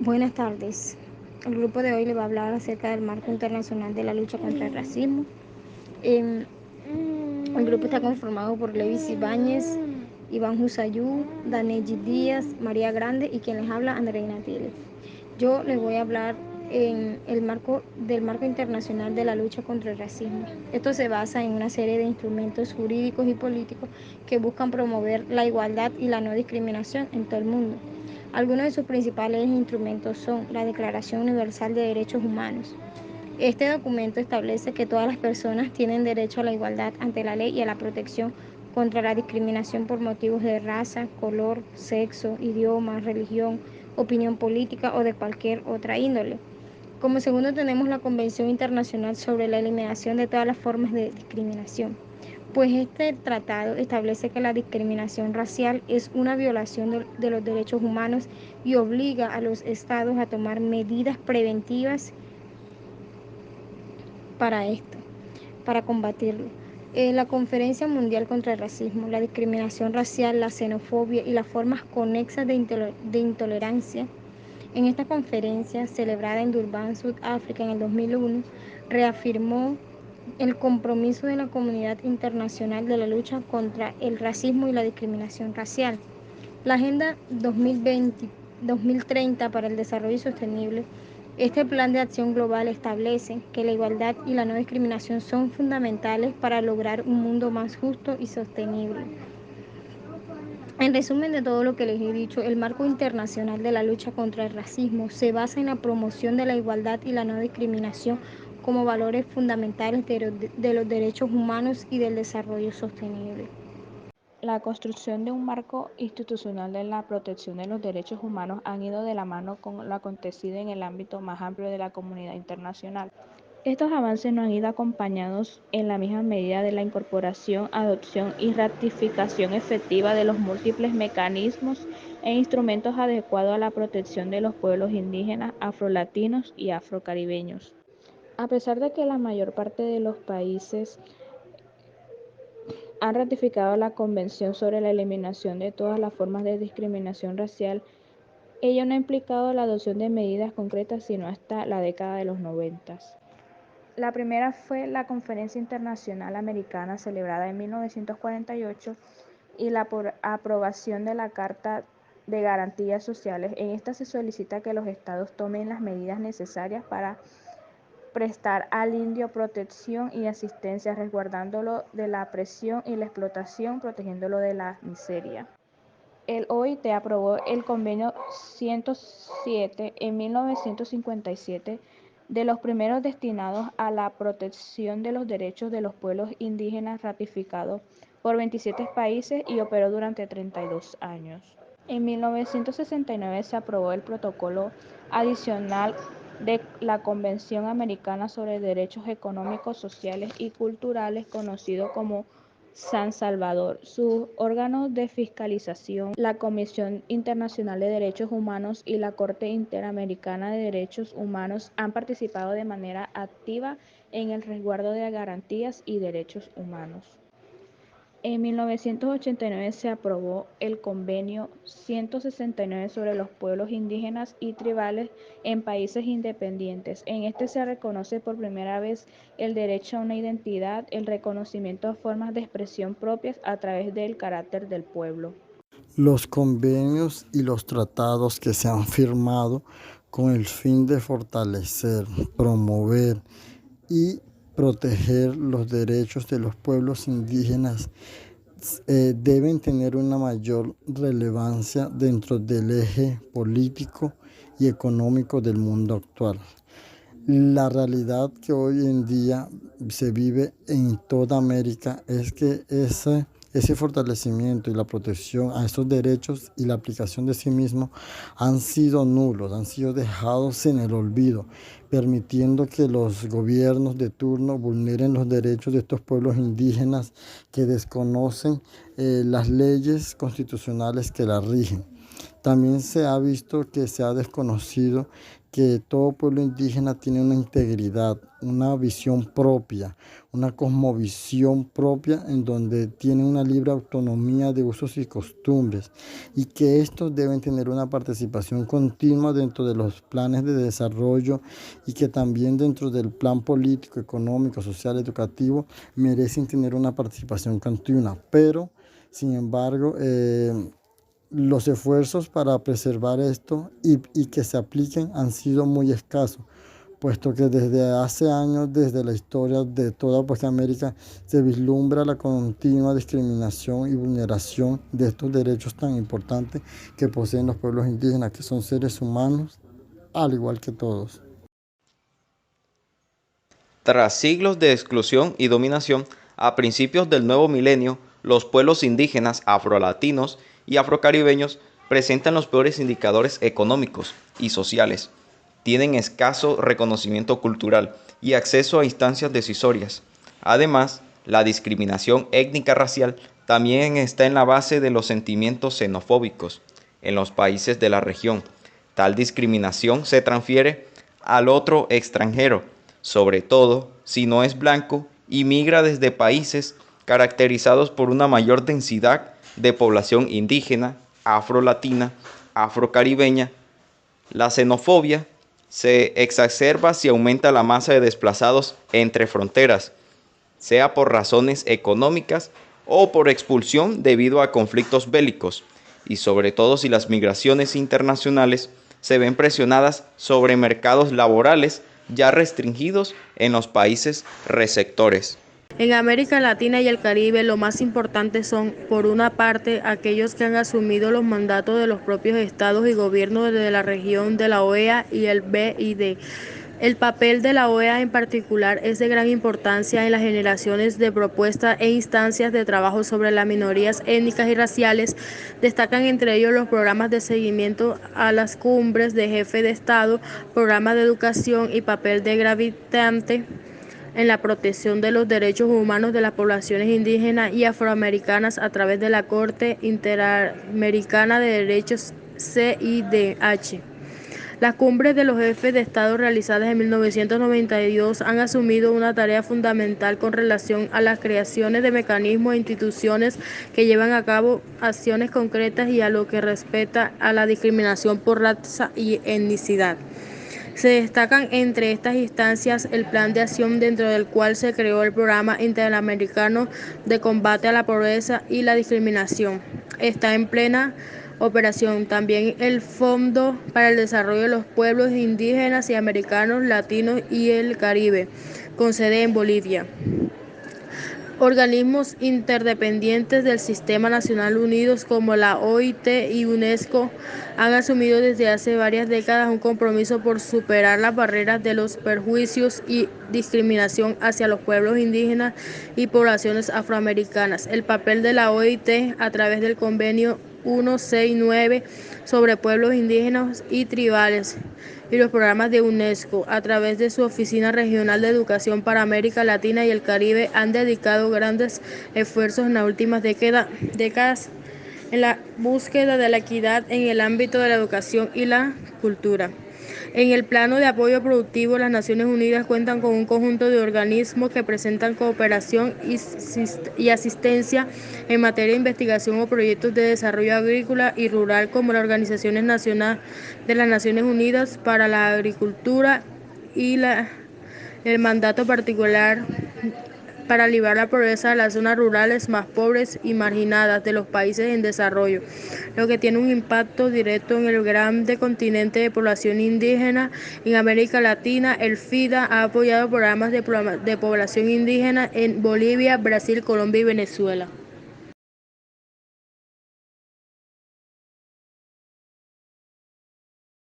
Buenas tardes. El grupo de hoy le va a hablar acerca del marco internacional de la lucha contra el racismo. Eh, el grupo está conformado por Levis Ibáñez, Iván Husayú, Daneji Díaz, María Grande y quien les habla, Andreina Tile. Yo les voy a hablar en el marco del marco internacional de la lucha contra el racismo. Esto se basa en una serie de instrumentos jurídicos y políticos que buscan promover la igualdad y la no discriminación en todo el mundo. Algunos de sus principales instrumentos son la Declaración Universal de Derechos Humanos. Este documento establece que todas las personas tienen derecho a la igualdad ante la ley y a la protección contra la discriminación por motivos de raza, color, sexo, idioma, religión, opinión política o de cualquier otra índole. Como segundo tenemos la Convención Internacional sobre la Eliminación de todas las formas de discriminación, pues este tratado establece que la discriminación racial es una violación de los derechos humanos y obliga a los estados a tomar medidas preventivas para esto, para combatirlo. La Conferencia Mundial contra el Racismo, la discriminación racial, la xenofobia y las formas conexas de intolerancia. En esta conferencia, celebrada en Durban, Sudáfrica, en el 2001, reafirmó el compromiso de la comunidad internacional de la lucha contra el racismo y la discriminación racial. La Agenda 2030 para el Desarrollo Sostenible. Este plan de acción global establece que la igualdad y la no discriminación son fundamentales para lograr un mundo más justo y sostenible. En resumen de todo lo que les he dicho, el marco internacional de la lucha contra el racismo se basa en la promoción de la igualdad y la no discriminación como valores fundamentales de los derechos humanos y del desarrollo sostenible. La construcción de un marco institucional de la protección de los derechos humanos han ido de la mano con lo acontecido en el ámbito más amplio de la comunidad internacional. Estos avances no han ido acompañados en la misma medida de la incorporación, adopción y ratificación efectiva de los múltiples mecanismos e instrumentos adecuados a la protección de los pueblos indígenas, afrolatinos y afrocaribeños. A pesar de que la mayor parte de los países han ratificado la Convención sobre la Eliminación de todas las formas de discriminación racial, ello no ha implicado la adopción de medidas concretas sino hasta la década de los 90. La primera fue la Conferencia Internacional Americana celebrada en 1948 y la aprobación de la Carta de Garantías Sociales. En esta se solicita que los estados tomen las medidas necesarias para prestar al indio protección y asistencia, resguardándolo de la presión y la explotación, protegiéndolo de la miseria. El OIT aprobó el Convenio 107 en 1957, de los primeros destinados a la protección de los derechos de los pueblos indígenas, ratificado por 27 países y operó durante 32 años. En 1969 se aprobó el protocolo adicional de la Convención Americana sobre Derechos Económicos, Sociales y Culturales, conocido como San Salvador. Sus órganos de fiscalización, la Comisión Internacional de Derechos Humanos y la Corte Interamericana de Derechos Humanos han participado de manera activa en el resguardo de garantías y derechos humanos. En 1989 se aprobó el Convenio 169 sobre los pueblos indígenas y tribales en países independientes. En este se reconoce por primera vez el derecho a una identidad, el reconocimiento a formas de expresión propias a través del carácter del pueblo. Los convenios y los tratados que se han firmado con el fin de fortalecer, promover y proteger los derechos de los pueblos indígenas deben tener una mayor relevancia dentro del eje político y económico del mundo actual. La realidad que hoy en día se vive en toda América es que ese fortalecimiento y la protección a estos derechos y la aplicación de sí mismo han sido nulos, han sido dejados en el olvido, permitiendo que los gobiernos de turno vulneren los derechos de estos pueblos indígenas que desconocen las leyes constitucionales que la rigen. También se ha visto que se ha desconocido que todo pueblo indígena tiene una integridad, una visión propia, una cosmovisión propia en donde tiene una libre autonomía de usos y costumbres y que estos deben tener una participación continua dentro de los planes de desarrollo y que también dentro del plan político, económico, social, educativo merecen tener una participación continua, pero sin embargo los esfuerzos para preservar esto y que se apliquen han sido muy escasos, puesto que desde hace años, desde la historia de toda América, se vislumbra la continua discriminación y vulneración de estos derechos tan importantes que poseen los pueblos indígenas, que son seres humanos al igual que todos. Tras siglos de exclusión y dominación, a principios del nuevo milenio, los pueblos indígenas afrolatinos y afrocaribeños presentan los peores indicadores económicos y sociales. Tienen escaso reconocimiento cultural y acceso a instancias decisorias. Además, la discriminación étnica-racial también está en la base de los sentimientos xenofóbicos en los países de la región. Tal discriminación se transfiere al otro extranjero, sobre todo si no es blanco y migra desde países caracterizados por una mayor densidad de población indígena, afrolatina, afrocaribeña. La xenofobia se exacerba si aumenta la masa de desplazados entre fronteras, sea por razones económicas o por expulsión debido a conflictos bélicos, y sobre todo si las migraciones internacionales se ven presionadas sobre mercados laborales ya restringidos en los países receptores. En América Latina y el Caribe, lo más importante son, por una parte, aquellos que han asumido los mandatos de los propios estados y gobiernos de la región de la OEA y el BID. El papel de la OEA en particular es de gran importancia en las generaciones de propuestas e instancias de trabajo sobre las minorías étnicas y raciales. Destacan entre ellos los programas de seguimiento a las cumbres de jefe de Estado, programas de educación y papel de gravitante en la protección de los derechos humanos de las poblaciones indígenas y afroamericanas a través de la Corte Interamericana de Derechos CIDH. Las cumbres de los jefes de Estado realizadas en 1992 han asumido una tarea fundamental con relación a las creaciones de mecanismos e instituciones que llevan a cabo acciones concretas y a lo que respecta a la discriminación por raza y etnicidad. Se destacan entre estas instancias el plan de acción dentro del cual se creó el Programa Interamericano de Combate a la Pobreza y la Discriminación. Está en plena operación también el Fondo para el Desarrollo de los Pueblos Indígenas y Americanos, Latinos y el Caribe, con sede en Bolivia. Organismos interdependientes del Sistema Nacional unidos como la OIT y UNESCO han asumido desde hace varias décadas un compromiso por superar las barreras de los perjuicios y discriminación hacia los pueblos indígenas y poblaciones afroamericanas. El papel de la OIT a través del Convenio 169 sobre pueblos indígenas y tribales y los programas de UNESCO a través de su Oficina Regional de Educación para América Latina y el Caribe han dedicado grandes esfuerzos en las últimas décadas en la búsqueda de la equidad en el ámbito de la educación y la cultura. En el plano de apoyo productivo, las Naciones Unidas cuentan con un conjunto de organismos que presentan cooperación y asistencia en materia de investigación o proyectos de desarrollo agrícola y rural, como la Organización Nacional de las Naciones Unidas para la Agricultura y el mandato particular para aliviar la pobreza de las zonas rurales más pobres y marginadas de los países en desarrollo, lo que tiene un impacto directo en el grande continente de población indígena. En América Latina, el FIDA ha apoyado programas de población indígena en Bolivia, Brasil, Colombia y Venezuela.